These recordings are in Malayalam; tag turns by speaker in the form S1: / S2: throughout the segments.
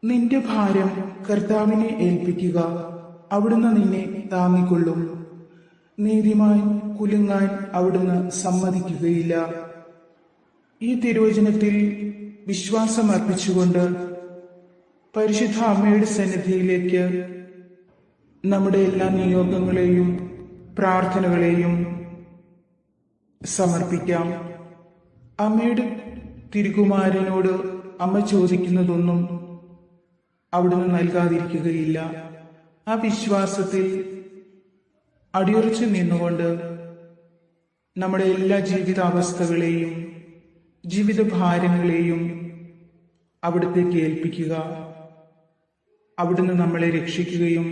S1: നിന്റെ ഭാരം കർത്താവിനെ ഏൽപ്പിക്കുക, അവിടുന്ന് നിന്നെ താങ്ങിക്കൊള്ളും. നീതിമായി കുലുങ്ങാൻ അവിടുന്ന് സമ്മതിക്കുകയില്ല. ഈ തിരുവചനത്തിൽ വിശ്വാസം അർപ്പിച്ചുകൊണ്ട് പരിശുദ്ധ അമ്മയുടെ സന്നിധിയിലേക്ക് നമ്മുടെ എല്ലാ നിയോഗങ്ങളെയും പ്രാർത്ഥനകളെയും സമർപ്പിക്കാം. അമ്മയുടെ തിരുകുമാരനോട് അമ്മ ചോദിക്കുന്നതൊന്നും അവിടുന്ന് നൽകാതിരിക്കുകയില്ല. ആ വിശ്വാസത്തിൽ അടിയുറച്ചു നിന്നുകൊണ്ട് നമ്മുടെ എല്ലാ ജീവിതാവസ്ഥകളെയും ജീവിതഭാരങ്ങളെയും അവിടുത്തേക്ക് ഏൽപ്പിക്കുക. അവിടുന്ന് നമ്മളെ രക്ഷിക്കുകയും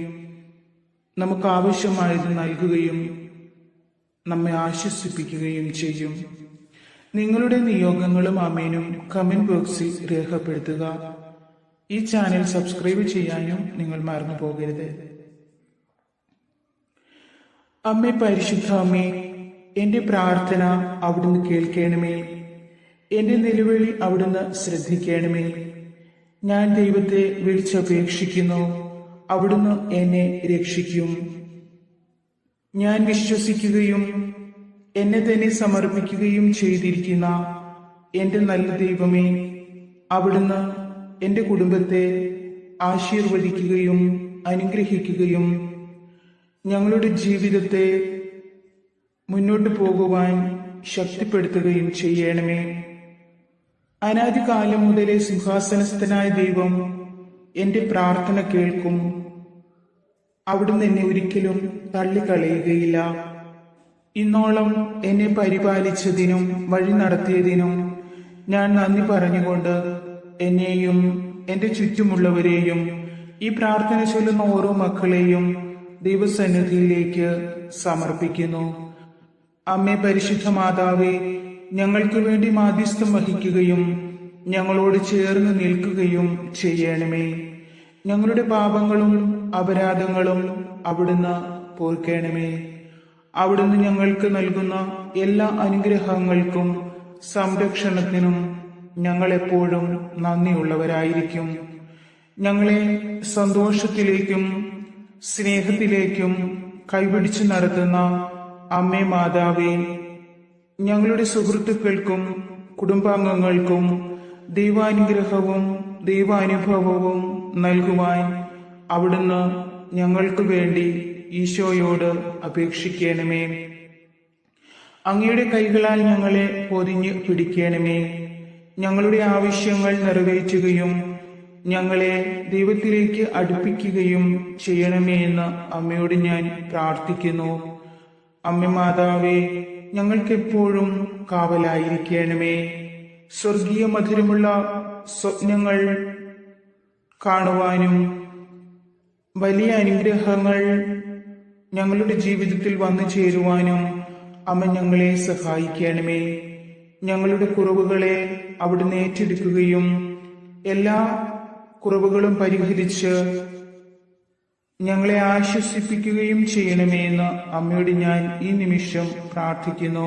S1: നമുക്ക് ആവശ്യമായത് നൽകുകയും നമ്മെ ആശ്വസിപ്പിക്കുകയും ചെയ്യും. നിങ്ങളുടെ നിയോഗങ്ങളും ആമേനും കമന്റ് ബോക്സിൽ രേഖപ്പെടുത്തുക. ഈ ചാനൽ സബ്സ്ക്രൈബ് ചെയ്യാനും നിങ്ങൾ മറന്നു പോകരുത്. അമ്മേ, പരിശുദ്ധ അമ്മേ, എന്റെ പ്രാർത്ഥന അവിടുന്ന് കേൾക്കണമേ. എന്റെ നിലവിളി അവിടുന്ന് ശ്രദ്ധിക്കണമേ. ഞാൻ ദൈവത്തെ വിളിച്ചപേക്ഷിക്കുന്നു, അവിടുന്ന് എന്നെ രക്ഷിക്കും. ഞാൻ വിശ്വസിക്കുകയും എന്നെ തന്നെ സമർപ്പിക്കുകയും ചെയ്തിരിക്കുന്ന എന്റെ നല്ല ദൈവമേ, അവിടുന്ന് എന്റെ കുടുംബത്തെ ആശീർവദിക്കുകയും അനുഗ്രഹിക്കുകയും ഞങ്ങളുടെ ജീവിതത്തെ മുന്നോട്ടു പോകുവാൻ ശക്തിപ്പെടുത്തുകയും ചെയ്യണമേ. അനാദികാലം മുതലേ സിംഹാസനസ്ഥനായ ദൈവം എന്റെ പ്രാർത്ഥന കേൾക്കും. അവിടുന്ന് എന്നെ ഒരിക്കലും തള്ളിക്കളയുകയില്ല. ഇന്നോളം എന്നെ പരിപാലിച്ചതിനും വഴി നടത്തിയതിനും ഞാൻ നന്ദി പറഞ്ഞുകൊണ്ട് എന്നെയും എന്റെ ചുറ്റുമുള്ളവരെയും ഈ പ്രാർത്ഥന ചൊല്ലുന്ന ഓരോ മക്കളെയും ദൈവസന്നിധിയിലേക്ക് സമർപ്പിക്കുന്നു. അമ്മേ, പരിശുദ്ധ മാതാവേ, ഞങ്ങൾക്ക് വേണ്ടി മാധ്യസ്ഥം വഹിക്കുകയും ഞങ്ങളോട് ചേർന്ന് നിൽക്കുകയും ചെയ്യണമേ. ഞങ്ങളുടെ പാപങ്ങളും അപരാധങ്ങളും അവിടുന്ന് പൊറുക്കണമേ. അവിടുന്ന് ഞങ്ങൾക്ക് നൽകുന്ന എല്ലാ അനുഗ്രഹങ്ങൾക്കും സംരക്ഷണത്തിനും ഞങ്ങളെപ്പോഴും നന്ദിയുള്ളവരായിരിക്കും. ഞങ്ങളെ സന്തോഷത്തിലേക്കും സ്നേഹത്തിലേക്കും കൈപിടിച്ചു നടത്തുന്ന അമ്മേ മാതാവേ, ഞങ്ങളുടെ സുഹൃത്തുക്കൾക്കും കുടുംബാംഗങ്ങൾക്കും ദൈവാനുഗ്രഹവും ദൈവാനുഭവവും നൽകുവാൻ അവിടുന്ന് ഞങ്ങൾക്ക് വേണ്ടി ഈശോയോട് അപേക്ഷിക്കണമേ. അങ്ങയുടെ കൈകളാൽ ഞങ്ങളെ പൊതിഞ്ഞു പിടിക്കണമേ. ഞങ്ങളുടെ ആവശ്യങ്ങൾ നിറവേറ്റുകയും ഞങ്ങളെ ദൈവത്തിലേക്ക് അടുപ്പിക്കുകയും ചെയ്യണമേ എന്ന് അമ്മയോട് ഞാൻ പ്രാർത്ഥിക്കുന്നു. അമ്മ മാതാവേ, ഞങ്ങൾക്കെപ്പോഴും കാവലായിരിക്കണമേ. സ്വർഗീയ മധുരമുള്ള സ്വപ്നങ്ങൾ കാണുവാനും വലിയ അനുഗ്രഹങ്ങൾ ഞങ്ങളുടെ ജീവിതത്തിൽ വന്നു ചേരുവാനും അമ്മ ഞങ്ങളെ സഹായിക്കണമേ. ഞങ്ങളുടെ കുറവുകളെ അവിടുന്ന് ഏറ്റെടുക്കുകയും എല്ലാ കുറവുകളും പരിഹരിച്ച് ഞങ്ങളെ ആശ്വസിപ്പിക്കുകയും ചെയ്യണമേ എന്ന് അമ്മയോട് ഞാൻ ഈ നിമിഷം പ്രാർത്ഥിക്കുന്നു.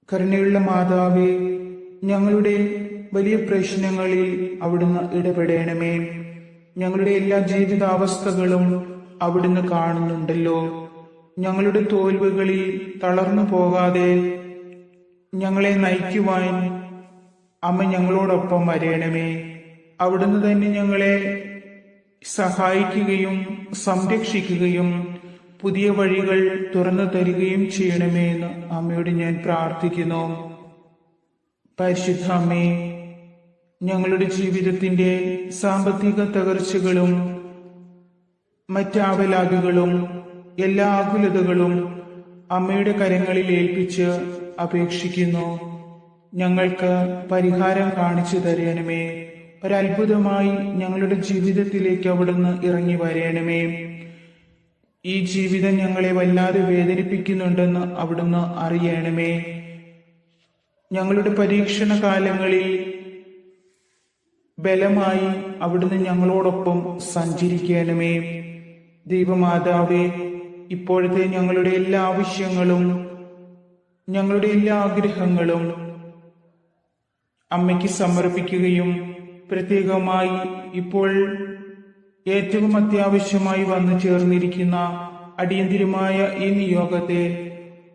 S1: കരുണയുള്ള മാതാവേ, ഞങ്ങളുടെ വലിയ പ്രശ്നങ്ങളിൽ അവിടുന്ന് ഇടപെടണമേ. ഞങ്ങളുടെ എല്ലാ ജീവിതാവസ്ഥകളും അവിടുന്ന് കാണുന്നുണ്ടല്ലോ. ഞങ്ങളുടെ തോൽവികളിൽ തളർന്നു പോകാതെ ഞങ്ങളെ നയിക്കുവാൻ അമ്മ ഞങ്ങളോടൊപ്പം വരയണമേ. അവിടുന്ന് തന്നെ ഞങ്ങളെ സഹായിക്കുകയും സംരക്ഷിക്കുകയും പുതിയ വഴികൾ തുറന്നു തരികയും ചെയ്യണമേ എന്ന് അമ്മയോട് ഞാൻ പ്രാർത്ഥിക്കുന്നു. പരിശുദ്ധ അമ്മേ, ഞങ്ങളുടെ ജീവിതത്തിന്റെ സാമ്പത്തിക തകർച്ചകളും മറ്റാവലാതികളും എല്ലാ ആകുലതകളും അമ്മയുടെ കരങ്ങളിൽ ഏൽപ്പിച്ച് അപേക്ഷിക്കുന്നു. ഞങ്ങൾക്ക് പരിഹാരം കാണിച്ചു തരണമേ. ഒരത്ഭുതമായി ഞങ്ങളുടെ ജീവിതത്തിലേക്ക് അവിടുന്ന് ഇറങ്ങി വരയണമേ. ഈ ജീവിതം ഞങ്ങളെ വല്ലാതെ വേദനിപ്പിക്കുന്നുണ്ടെന്ന് അവിടുന്ന് അറിയണമേ. ഞങ്ങളുടെ പരീക്ഷണ കാലങ്ങളിൽ ബലമായി അവിടുന്ന് ഞങ്ങളോടൊപ്പം സഞ്ചരിക്കണമേ. ദൈവമാതാവേ, ഇപ്പോഴത്തെ ഞങ്ങളുടെ എല്ലാ ആവശ്യങ്ങളും ഞങ്ങളുടെ എല്ലാ ആഗ്രഹങ്ങളും അമ്മയ്ക്ക് സമർപ്പിക്കുകയും പ്രത്യേകമായി ഇപ്പോൾ ഏറ്റവും അത്യാവശ്യമായി വന്നു ചേർന്നിരിക്കുന്ന അടിയന്തിരമായ ഈ നിയോഗത്തെ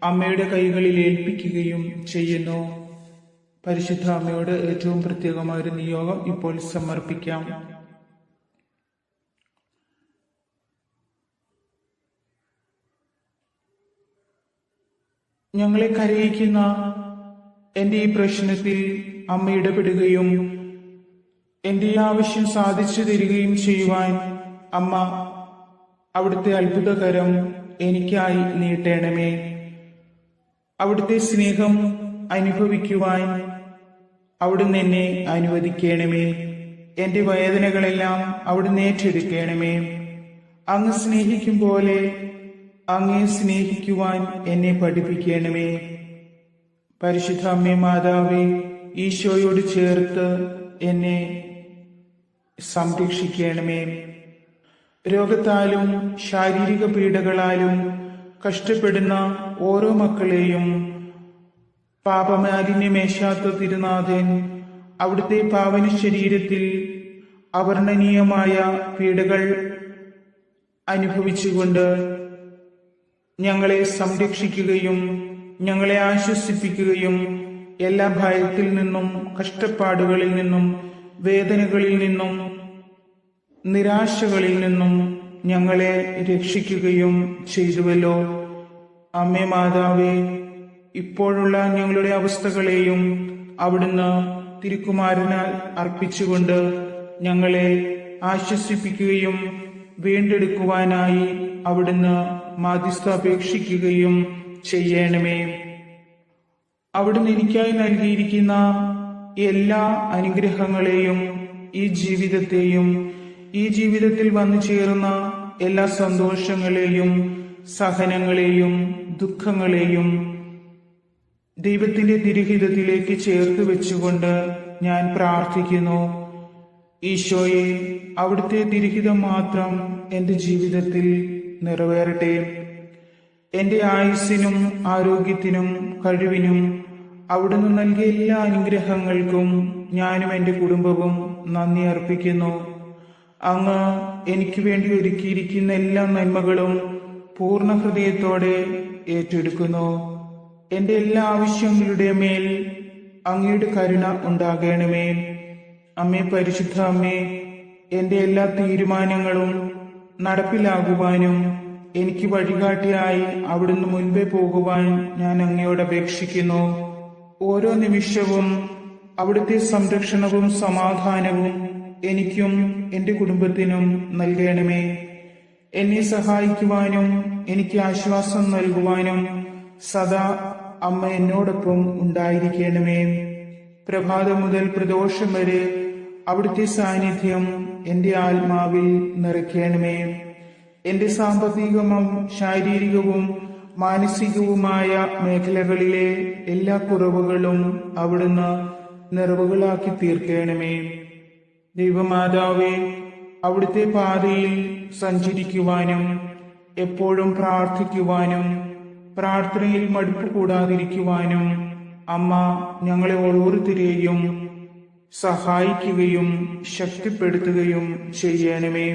S1: അമ്മയുടെ കൈകളിൽ ഏൽപ്പിക്കുകയും ചെയ്യുന്നു. പരിശുദ്ധ അമ്മയോട് ഏറ്റവും പ്രത്യേകമായ ഒരു നിയോഗം ഇപ്പോൾ സമർപ്പിക്കാം. ഞങ്ങളെ കരയിക്കുന്ന എന്റെ ഈ പ്രശ്നത്തിൽ അമ്മ ഇടപെടുകയും എന്റെ ഈ ആവശ്യം സാധിച്ചു തരികയും ചെയ്യുവാൻ അമ്മ അവിടുത്തെ അത്ഭുതകരം എനിക്കായി നീട്ടണമേ. അവിടുത്തെ സ്നേഹം അനുഭവിക്കുവാൻ അവിടുന്ന് എന്നെ അനുവദിക്കണമേ. എന്റെ വേദനകളെല്ലാം അവിടുന്ന് ഏറ്റെടുക്കണമേ. അങ്ങ് സ്നേഹിക്കും പോലെ അങ്ങേ സ്നേഹിക്കുവാൻ എന്നെ പഠിപ്പിക്കണമേ. പരിശുദ്ധ അമ്മേ മാതാവേ, ഈശോയോട് ചേർത്ത് എന്നെ സംരക്ഷിക്കണമേ. രോഗത്താലും ശാരീരിക പീഡകളാലും കഷ്ടപ്പെടുന്ന ഓരോ മക്കളെയും പാപമാലിന്യമേശാത്ത തിരുനാഥൻ അവിടുത്തെ പാവന ശരീരത്തിൽ അവർണ്ണനീയമായ പീഡകൾ അനുഭവിച്ചുകൊണ്ട് ഞങ്ങളെ സംരക്ഷിക്കുകയും ഞങ്ങളെ ആശ്വസിപ്പിക്കുകയും എല്ലാ ഭയത്തിൽ നിന്നും കഷ്ടപ്പാടുകളിൽ നിന്നും വേദനകളിൽ നിന്നും നിരാശകളിൽ നിന്നും ഞങ്ങളെ രക്ഷിക്കുകയും ചെയ്തുവല്ലോ. അമ്മേ മാതാവേ, ഇപ്പോഴുള്ള ഞങ്ങളുടെ അവസ്ഥകളെയും അവിടുന്ന് തിരുക്കുമാരനാൽ അർപ്പിച്ചുകൊണ്ട് ഞങ്ങളെ ആശ്വസിപ്പിക്കുകയും വീണ്ടെടുക്കുവാനായി അവിടുന്ന് മാധ്യസ്ഥ അപേക്ഷിക്കുകയും ചെയ്യണമേ. അവിടുന്ന് എനിക്കായി നൽകിയിരിക്കുന്ന എല്ലാ അനുഗ്രഹങ്ങളെയും ഈ ജീവിതത്തെയും ഈ ജീവിതത്തിൽ വന്നു ചേർന്ന എല്ലാ സന്തോഷങ്ങളെയും സഹനങ്ങളെയും ദുഃഖങ്ങളെയും ദൈവത്തിന്റെ തിരുഹിതത്തിലേക്ക് ചേർത്ത് വെച്ചുകൊണ്ട് ഞാൻ പ്രാർത്ഥിക്കുന്നു. ഈശോയെ, അവിടുത്തെ തിരുഹിതം മാത്രം എന്റെ ജീവിതത്തിൽ നിറവേറട്ടെ. എന്റെ ആയുസ്സിനും ആരോഗ്യത്തിനും കഴിവിനും അവിടുന്ന് നൽകിയ എല്ലാ അനുഗ്രഹങ്ങൾക്കും ഞാനും എന്റെ കുടുംബവും നന്ദി അർപ്പിക്കുന്നു. അങ്ങ് എനിക്ക് വേണ്ടി ഒരുക്കിയിരിക്കുന്ന എല്ലാ നന്മകളും പൂർണ്ണ ഹൃദയത്തോടെ ഏറ്റെടുക്കുന്നു. എന്റെ എല്ലാ ആവശ്യങ്ങളുടെ മേൽ അങ്ങയുടെ കരുണ ഉണ്ടാകണമേ. അമ്മേ, പരിശുദ്ധ അമ്മേ, എന്റെ എല്ലാ തീരുമാനങ്ങളും നടപ്പിലാകുവാനും എനിക്ക് വഴികാട്ടിയായി അവിടുന്ന് മുൻപേ പോകുവാൻ ഞാൻ അങ്ങയോട് അപേക്ഷിക്കുന്നു. ഓരോ നിമിഷവും അവിടുത്തെ സംരക്ഷണവും സമാധാനവും എനിക്കും എന്റെ കുടുംബത്തിനും നൽകണമേ. എന്നെ സഹായിക്കുവാനും എനിക്ക് ആശ്വാസം നൽകുവാനും സദാ അമ്മ എന്നോടൊപ്പം ഉണ്ടായിരിക്കണമേ. പ്രഭാതം മുതൽ പ്രദോഷം വരെ അവിടുത്തെ സാന്നിധ്യം എന്റെ ആത്മാവിൽ നിറയ്ക്കണമേ. എന്റെ സാമ്പത്തികവും ശാരീരികവും മാനസികവുമായ മേഖലകളിലെ എല്ലാ കുറവുകളും അവിടുന്ന് നിറവുകളാക്കി തീർക്കണമേ. ദൈവമാതാവേ, അവിടുത്തെ പാതയിൽ സഞ്ചരിക്കുവാനും എപ്പോഴും പ്രാർത്ഥിക്കുവാനും പ്രാർത്ഥനയിൽ മടുപ്പ് കൂടാതിരിക്കുവാനും അമ്മ ഞങ്ങളെ ഓരോരുത്തരെയും സഹായിക്കുകയും ശക്തിപ്പെടുത്തുകയും ചെയ്യണമേ.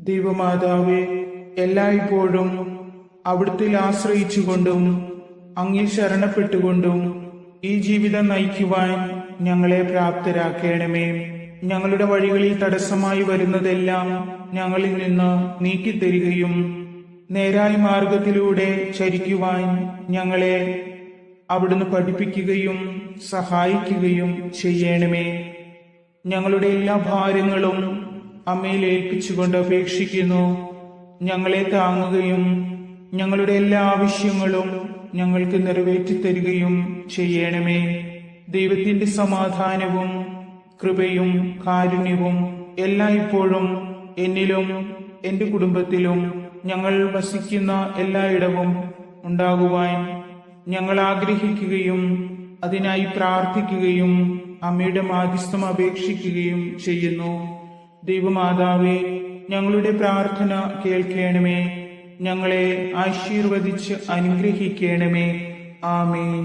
S1: ദൈവമാതാവേ, എല്ലായ്പ്പോഴും അവിടുത്തെ ആശ്രയിച്ചുകൊണ്ടും അങ്ങിൽ ശരണപ്പെട്ടുകൊണ്ടും ഈ ജീവിതം നയിക്കുവാൻ ഞങ്ങളെ പ്രാപ്തരാക്കണമേ. ഞങ്ങളുടെ വഴികളിൽ തടസ്സമായി വരുന്നതെല്ലാം ഞങ്ങളിൽ നിന്ന് നീക്കിത്തരികയും നേരായ മാർഗത്തിലൂടെ ചരിക്കുവാൻ ഞങ്ങളെ അവിടുന്ന് പഠിപ്പിക്കുകയും സഹായിക്കുകയും ചെയ്യണമേ. ഞങ്ങളുടെ എല്ലാ ഭാരങ്ങളും അമ്മയിൽ ഏൽപ്പിച്ചുകൊണ്ട് അപേക്ഷിക്കുന്നു. ഞങ്ങളെ താങ്ങുകയും ഞങ്ങളുടെ എല്ലാ ആവശ്യങ്ങളും ഞങ്ങൾക്ക് നിറവേറ്റിത്തരികയും ചെയ്യണമേ. ദൈവത്തിന്റെ സമാധാനവും കൃപയും കാരുണ്യവും എല്ലായ്പ്പോഴും എന്നിലും എന്റെ കുടുംബത്തിലും ഞങ്ങൾ വസിക്കുന്ന എല്ലായിടവും ഉണ്ടാകുവാൻ ഞങ്ങൾ ആഗ്രഹിക്കുകയും അതിനായി പ്രാർത്ഥിക്കുകയും അമ്മയുടെ മാധ്യസ്ഥം അപേക്ഷിക്കുകയും ചെയ്യുന്നു. ദൈവമാതാവേ, ഞങ്ങളുടെ പ്രാർത്ഥന കേൾക്കണമേ. ഞങ്ങളെ ആശീർവദിച്ച് അനുഗ്രഹിക്കണമേ. ആമേൻ.